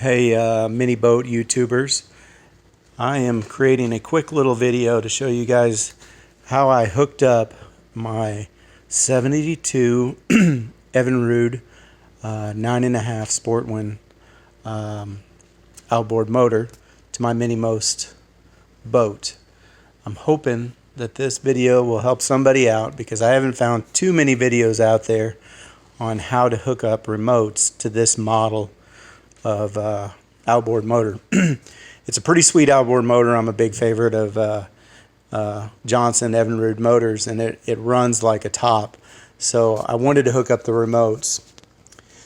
Hey mini boat YouTubers, I am creating a quick little video to show you guys how I hooked up my 72 Evinrude 9.5 Sportswin outboard motor to my Mini Most boat. I'm hoping that this video will help somebody out because I haven't found too many videos out there on how to hook up remotes to this model of outboard motor. It's a pretty sweet outboard motor. I'm a big favorite of Johnson Evinrude motors, and it runs like a top. So I wanted to hook up the remotes.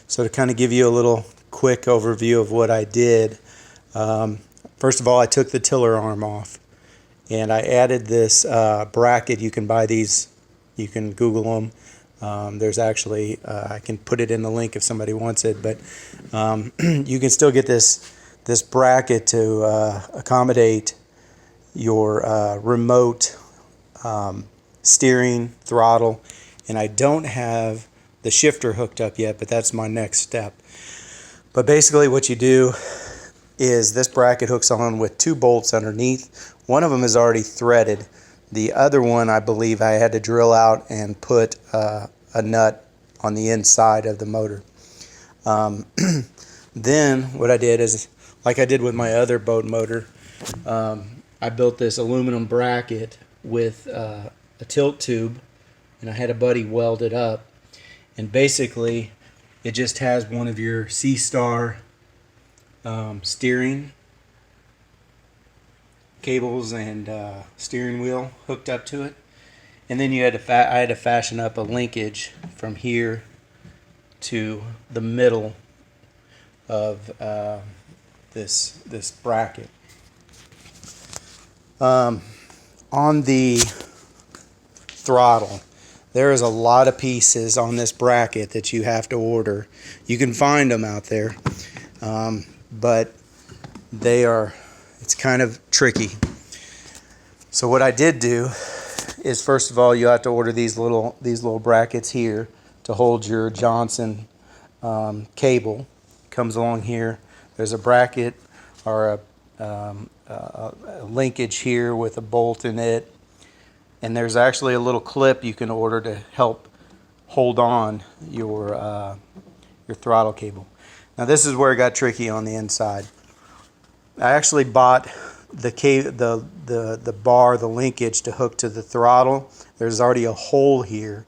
So to kind of give you a little quick overview of what I did, first of all, I took the tiller arm off, and I added this bracket. You can buy these, you can Google them. There's actually, I can put it in the link if somebody wants it, but you can still get this bracket to accommodate your remote steering, throttle, and I don't have the shifter hooked up yet, but that's my next step. But basically what you do is this bracket hooks on with two bolts underneath. One of them is already threaded. The other one, I believe I had to drill out and put a nut on the inside of the motor. Then what I did is, like I did with my other boat motor, I built this aluminum bracket with a tilt tube, and I had a buddy weld it up. And basically, it just has one of your C-Star steering cables and steering wheel hooked up to it, and then you had to I had to fashion up a linkage from here to the middle of this bracket. On the throttle, there is a lot of pieces on this bracket that you have to order. You can find them out there, but it's kind of tricky. So what I did do is, first of all, you have to order these little brackets here to hold your Johnson cable. Comes along here. There's a bracket or a linkage here with a bolt in it, and there's actually a little clip you can order to help hold on your throttle cable. Now this is where it got tricky on the inside. I actually bought the bar, the linkage to hook to the throttle. There's already a hole here,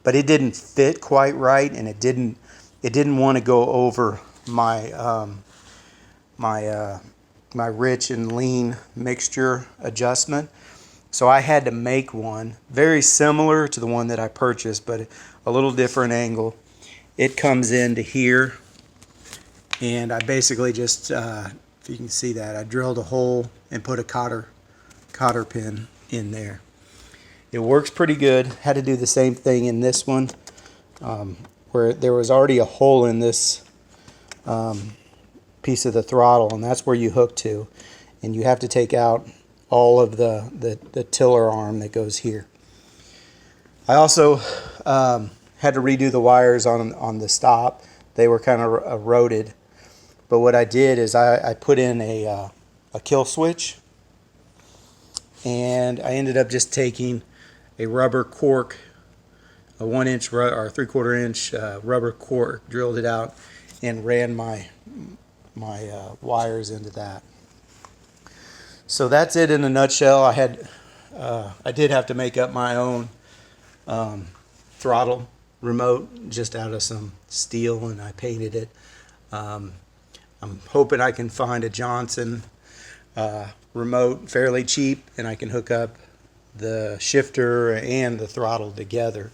but it didn't fit quite right, and it didn't want to go over my my rich and lean mixture adjustment. So I had to make one very similar to the one that I purchased, but a little different angle. It comes into here, and I basically just if you can see that, I drilled a hole and put a cotter pin in there. It works pretty good. Had to do the same thing in this one, where there was already a hole in this piece of the throttle, and that's where you hook to, and you have to take out all of the tiller arm that goes here. I also had to redo the wires on the stop. They were kind of eroded. But what I did is I put in a kill switch, and I ended up just taking a rubber cork, a 1-inch or 3/4 inch rubber cork, drilled it out, and ran my wires into that. So that's it in a nutshell. I did have to make up my own throttle remote just out of some steel, and I painted it. I'm hoping I can find a Johnson remote fairly cheap, and I can hook up the shifter and the throttle together.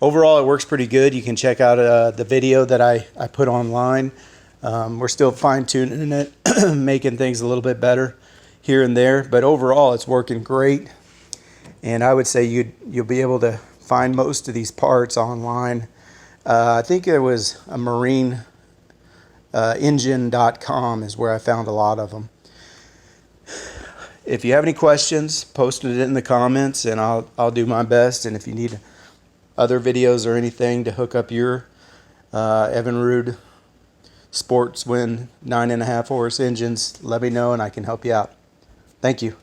Overall, it works pretty good. You can check out the video that I put online. We're still fine-tuning it, making things a little bit better here and there, but overall it's working great. And I would say you'll be able to find most of these parts online. I think it was a marine engine.com is where I found a lot of them. If you have any questions, post it in the comments, and I'll do my best. And if you need other videos or anything to hook up your Evinrude Sportswin 9.5 horse engines, let me know and I can help you out. Thank you.